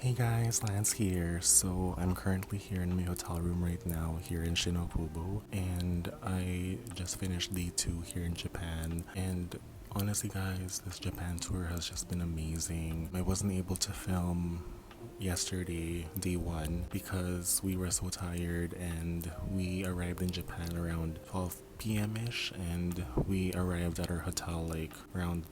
Hey guys, Lance here. So I'm currently here in my hotel room right now here in Shinokubo, and I just finished day 2 here in Japan. And honestly guys, this Japan tour has just been amazing. I wasn't able to film yesterday, day 1, because we were so tired, and we arrived in Japan around 12 p.m. ish, and we arrived at our hotel like around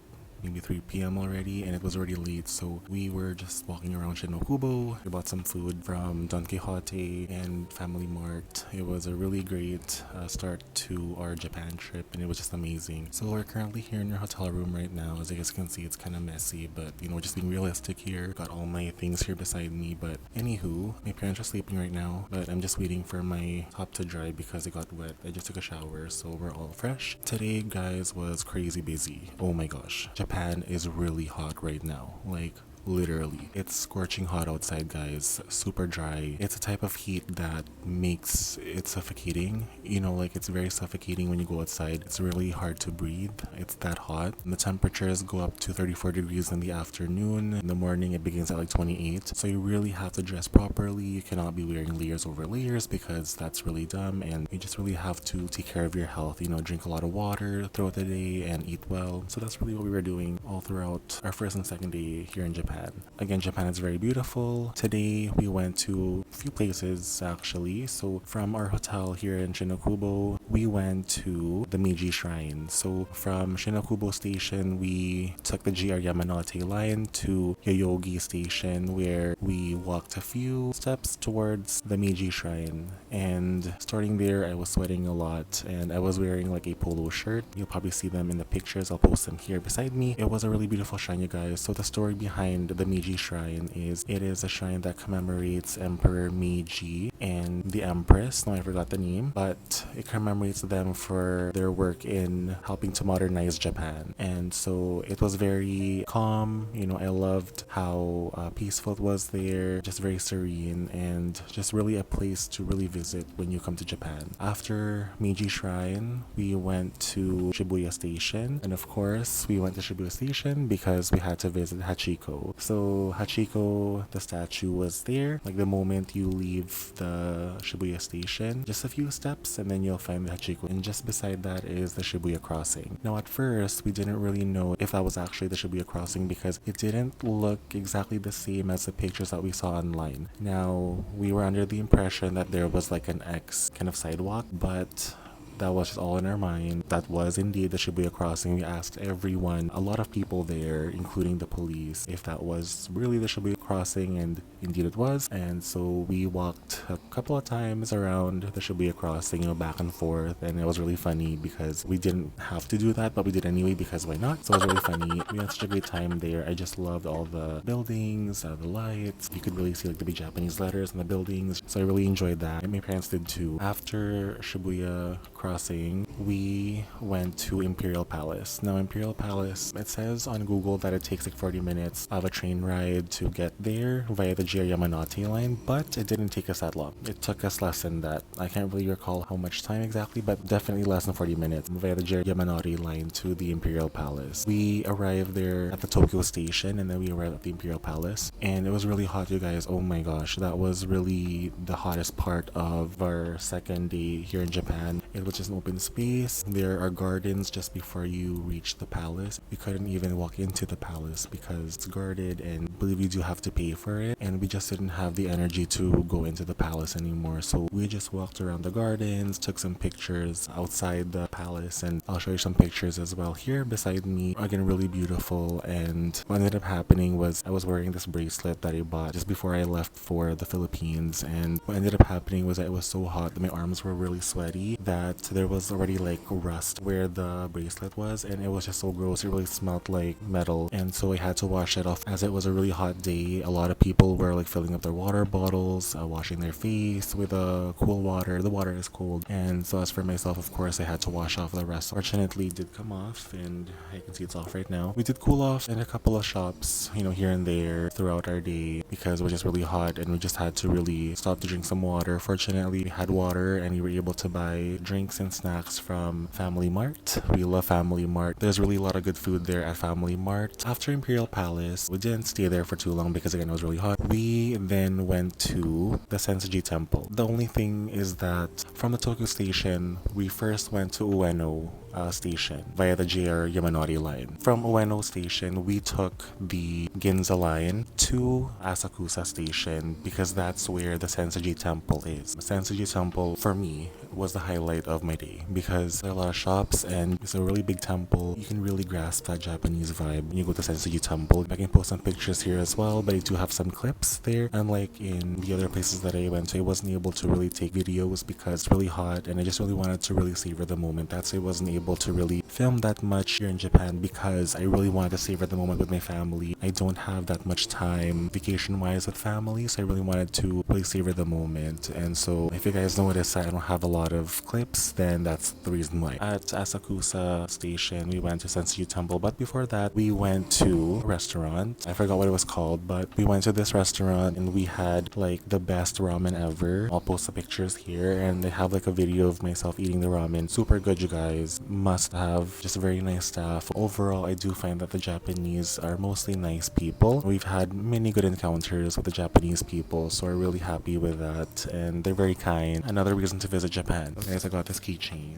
maybe 3 p.m. already, and it was already late, so we were just walking around Shinokubo. We bought some food from Don Quixote and Family Mart. It was a really great start to our Japan trip, and it was just amazing. So we're currently here in our hotel room right now. As you guys can see, it's kind of messy, but we're just being realistic here. Got all my things here beside me, but anywho, my parents are sleeping right now, but I'm just waiting for my top to dry because it got wet. I just took a shower, so we're all fresh. Today, guys, was crazy busy. Oh my gosh. Japan is really hot right now. Like, literally. It's scorching hot outside, guys. Super dry. It's a type of heat that makes it suffocating. Like it's very suffocating when you go outside. It's really hard to breathe. It's that hot. And the temperatures go up to 34 degrees in the afternoon. In the morning, it begins at like 28. So you really have to dress properly. You cannot be wearing layers over layers because that's really dumb. And you just really have to take care of your health. Drink a lot of water throughout the day and eat well. So that's really what we were doing all throughout our first and second day here in Japan. Again, Japan is very beautiful. Today we went to a few places actually. So from our hotel here in Shinokubo, we went to the Meiji Shrine. So from Shinokubo Station, we took the GR Yamanote line to Yoyogi Station, where we walked a few steps towards the Meiji Shrine. And starting there, I was sweating a lot, and I was wearing like a polo shirt. You'll probably see them in the pictures. I'll post them here beside me. It was a really beautiful shrine, you guys. So the story behind the Meiji Shrine is it is a shrine that commemorates Emperor Meiji and the Empress. No, I forgot the name, but it commemorates them for their work in helping to modernize Japan. And so it was very calm. I loved how peaceful it was there, just very serene, and just really a place to really visit when you come to Japan. After Meiji Shrine, we went to Shibuya Station, and of course, we went to Shibuya Station because we had to visit Hachiko. So Hachiko, the statue, was there. Like the moment you leave the Shibuya Station, just a few steps, and then you'll find the Hachiko. And just beside that is the Shibuya Crossing. Now, at first, we didn't really know if that was actually the Shibuya Crossing because it didn't look exactly the same as the pictures that we saw online. Now, we were under the impression that there was like an X kind of sidewalk, but that was just all in our mind. That was indeed the Shibuya Crossing. We asked everyone, a lot of people there, including the police, if that was really the Shibuya Crossing, and indeed it was. And so we walked a couple of times around the Shibuya Crossing, back and forth, and it was really funny because we didn't have to do that, but we did anyway because why not? So it was really funny. We had such a great time there. I just loved all the buildings, the lights. You could really see like the big Japanese letters in the buildings. So I really enjoyed that. And my parents did too. After Shibuya Crossing, we went to Imperial Palace. Now, Imperial Palace, it says on Google that it takes like 40 minutes of a train ride to get there via the GR Yamanote line, but it didn't take us that long. It took us less than that. I can't really recall how much time exactly, but definitely less than 40 minutes via the GR Yamanote line to the Imperial Palace. We arrived there at the Tokyo station, and then we arrived at the Imperial Palace, and it was really hot, you guys. Oh my gosh, that was really the hottest part of our second day here in Japan. It was just an open space. There are gardens just before you reach the palace. We couldn't even walk into the palace because it's guarded, and I believe you do have to pay for it. And we just didn't have the energy to go into the palace anymore. So we just walked around the gardens, took some pictures outside the palace, and I'll show you some pictures as well here beside me. Again, really beautiful. And what ended up happening was I was wearing this bracelet that I bought just before I left for the Philippines. And what ended up happening was that it was so hot that my arms were really sweaty that there was already like rust where the bracelet was, and it was just so gross. It really smelled like metal, and so I had to wash it off. As it was a really hot day, a lot of people were like filling up their water bottles, washing their face with cool water. The water is cold, and so as for myself, of course, I had to wash off the rest. Fortunately, it did come off, and I can see it's off right now. We did cool off in a couple of shops, here and there throughout our day because it was just really hot, and we just had to really stop to drink some water. Fortunately, we had water, and we were able to buy drinks drinks and snacks from Family Mart. We love Family Mart. There's really a lot of good food there at Family Mart. After Imperial Palace, we didn't stay there for too long because again it was really hot. We then went to the Sensoji Temple. The only thing is that from the Tokyo station, we first went to Ueno station via the JR Yamanori line. From Ueno station, we took the Ginza line to Asakusa station because that's where the Sensoji Temple is. The Sensoji Temple, for me, was the highlight of my day because there are a lot of shops and it's a really big temple. You can really grasp that Japanese vibe when you go to Sensoji Temple. I can post some pictures here as well, but I do have some clips there. Unlike in the other places that I went to, I wasn't able to really take videos because it's really hot and I just really wanted to really savor the moment. That's why I wasn't able to really film that much here in Japan because I really wanted to savor the moment with my family. I don't have that much time vacation wise with family, so I really wanted to really savor the moment. And so if you guys notice I don't have a lot of clips, then that's the reason why. At Asakusa station, we went to Sensoji Temple, but before that we went to a restaurant. I forgot what it was called, but we went to this restaurant and we had like the best ramen ever. I'll post the pictures here and I have like a video of myself eating the ramen. Super good, you guys. Must have. Just very nice staff. Overall, I do find that the Japanese are mostly nice people. We've had many good encounters with the Japanese people, so we're really happy with that and they're very kind. Another reason to visit Japan. Okay, guys, I got this keychain.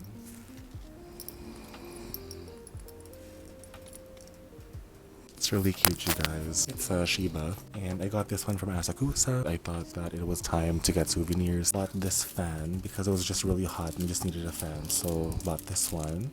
It's really cute, you guys. It's a Shiba. And I got this one from Asakusa. I thought that it was time to get souvenirs. Bought this fan because it was just really hot and just needed a fan. So bought this one.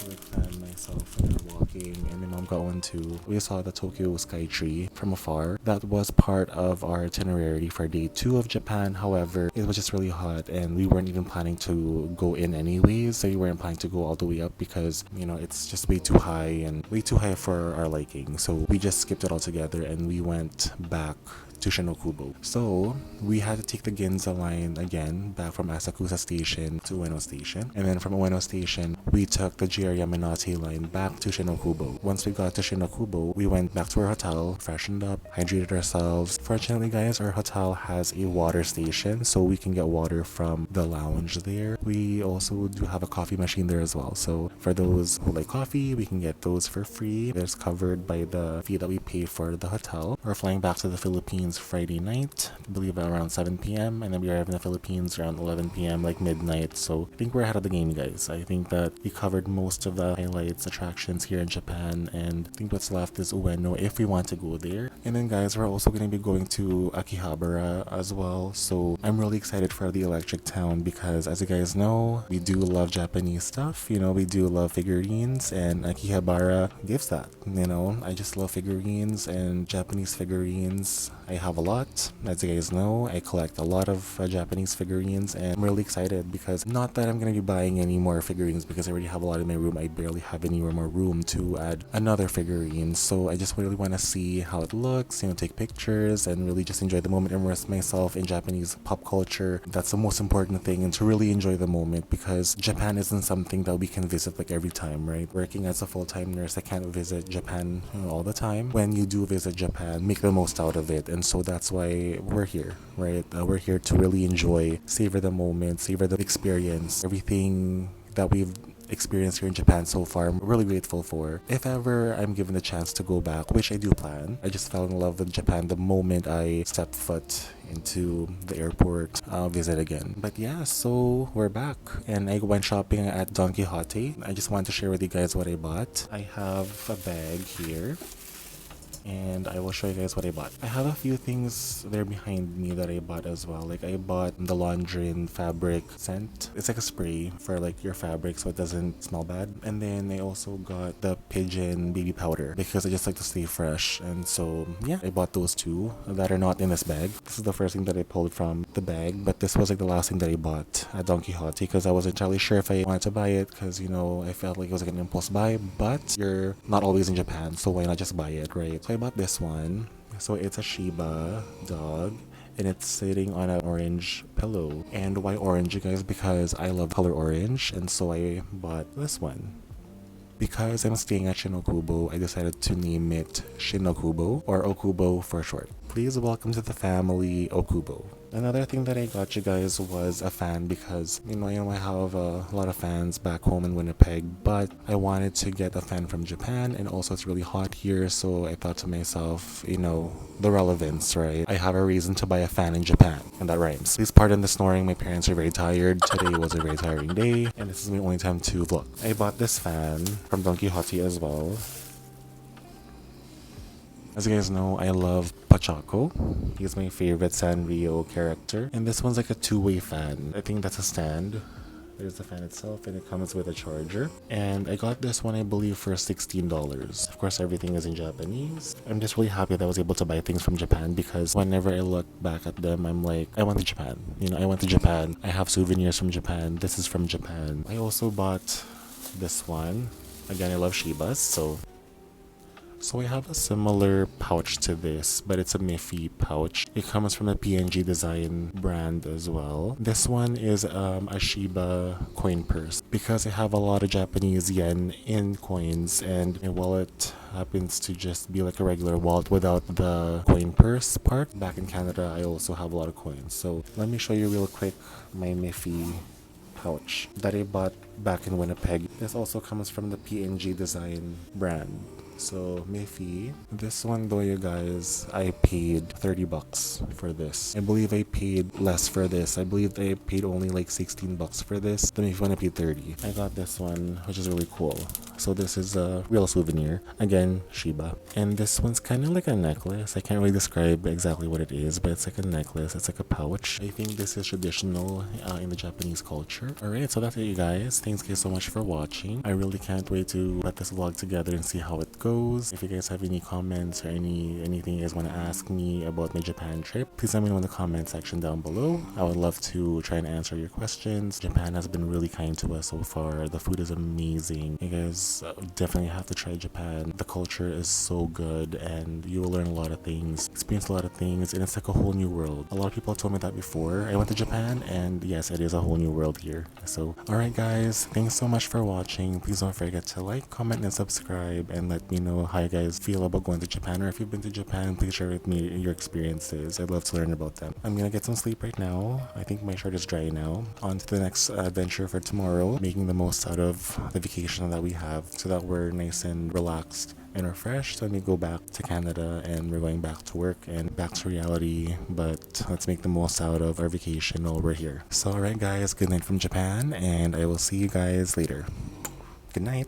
I fan myself when I'm walking, and my mom got one too. We saw the Tokyo Sky Tree from afar. That was part of our itinerary for day 2 of Japan. However, it was just really hot and we weren't even planning to go in anyways. So we weren't planning to go all the way up because, you know, it's just way too high and way too high for our liking. So we just skipped it all together and we went back to Shinokubo. So we had to take the Ginza line again back from Asakusa station to Ueno station, and then from Ueno station we took the JR Yamanote line back to Shinokubo. Once we got to Shinokubo, we went back to our hotel, freshened up, hydrated ourselves. Fortunately, guys, our hotel has a water station, so we can get water from the lounge there. We also do have a coffee machine there as well, so for those who like coffee, we can get those for free. It's covered by the fee that we pay for the hotel. We're flying back to the Philippines Friday night, I believe around 7 p.m. and then we arrive in the Philippines around 11 p.m. like midnight. So I think we're ahead of the game, guys. I think that we covered most of the highlights, attractions here in Japan, and I think what's left is Ueno if we want to go there. And then, guys, we're also going to be going to Akihabara as well, so I'm really excited for the electric town because, as you guys know, we do love Japanese stuff. You know, we do love figurines, and Akihabara gives that. You know, I just love figurines and Japanese figurines. I have a lot. As you guys know, I collect a lot of Japanese figurines, and I'm really excited because not that I'm going to be buying any more figurines because I already have a lot in my room. I barely have any more room to add another figurine, so I just really want to see how it looks, you know, take pictures and really just enjoy the moment, immerse myself in Japanese pop culture. That's the most important thing, and to really enjoy the moment because Japan isn't something that we can visit like every time, right? Working as a full-time nurse, I can't visit Japan, you know, all the time. When you do visit Japan, make the most out of it, and so that's why we're here, right? We're here to really enjoy, savor the moment, savor the experience, everything that we've experienced here in Japan so far. I'm really grateful for. If ever I'm given the chance to go back, which I do plan, I just fell in love with Japan the moment I stepped foot into the airport. I'll visit again. But yeah, so we're back and I went shopping at Don Quixote. I just want to share with you guys what I bought. I have a bag here, and I will show you guys what I bought. I have a few things there behind me that I bought as well. Like I bought the Laundrin fabric scent. It's like a spray for like your fabric so it doesn't smell bad. And then I also got the Pigeon baby powder because I just like to stay fresh. And so yeah, I bought those two that are not in this bag. This is the first thing that I pulled from the bag, but this was like the last thing that I bought at Don Quixote because I wasn't entirely sure if I wanted to buy it because, you know, I felt like it was like an impulse buy, but you're not always in Japan, so why not just buy it, right? So I bought this one. So it's a Shiba dog and it's sitting on an orange pillow. And why orange, you guys? Because I love color orange, and so I bought this one. Because I'm staying at Shinokubo, I decided to name it Shinokubo, or Okubo for short. please welcome to the family Okubo. Another thing that I got you guys was a fan because, I have a lot of fans back home in Winnipeg, but I wanted to get a fan from Japan, and also it's really hot here, so I thought to myself, the relevance, right? I have a reason to buy a fan in Japan, and that rhymes. Please pardon the snoring, my parents are very tired. Today was a very tiring day, and this is my only time to vlog. I bought this fan from Don Quixote as well. As you guys know, I love Pachaco. He's my favorite Sanrio character. And this one's like a two-way fan. I think that's a stand. There's the fan itself, and it comes with a charger. And I got this one, I believe, for $16. Of course, everything is in Japanese. I'm just really happy that I was able to buy things from Japan because whenever I look back at them, I'm like, I went to Japan. I went to Japan. I have souvenirs from Japan. This is from Japan. I also bought this one. Again, I love Shibas, So I have a similar pouch to this, but it's a Miffy pouch. It comes from a PNG Design brand as well. This one is a Shiba coin purse because I have a lot of Japanese yen in coins, and my wallet happens to just be like a regular wallet without the coin purse part. Back in Canada, I also have a lot of coins. So let me show you real quick my Miffy pouch that I bought back in Winnipeg. This also comes from the PNG Design brand. So Miffy, this one though, you guys, I paid $30 for this. I believe I paid less for this. I believe I paid only like $16 for this. The Miffy one I paid $30. I got this one, which is really cool. So this is a real souvenir. Again, Shiba. And this one's kind of like a necklace. I can't really describe exactly what it is, but it's like a necklace. It's like a pouch. I think this is traditional in the Japanese culture. Alright, so that's it, you guys. Thanks guys so much for watching. I really can't wait to put this vlog together and see how it goes. If you guys have any comments or anything you guys want to ask me about my Japan trip, please let me know in the comment section down below. I would love to try and answer your questions. Japan has been really kind to us so far. The food is amazing. You guys definitely have to try Japan. The culture is so good and you will learn a lot of things, experience a lot of things, and it's like a whole new world. A lot of people have told me that before I went to Japan, and yes, it is a whole new world here. So alright guys, thanks so much for watching. Please don't forget to like, comment, and subscribe, and let me know how you guys feel about going to Japan, or if you've been to Japan, please share with me your experiences. I'd love to learn about them. I'm gonna get some sleep right now. I think my shirt is dry now. On to the next adventure for tomorrow, making the most out of the vacation that we have so that we're nice and relaxed and refreshed when we go back to Canada, and we're going back to work and back to reality. But let's make the most out of our vacation while we're here. So alright guys, good night from Japan, and I will see you guys later. Good night.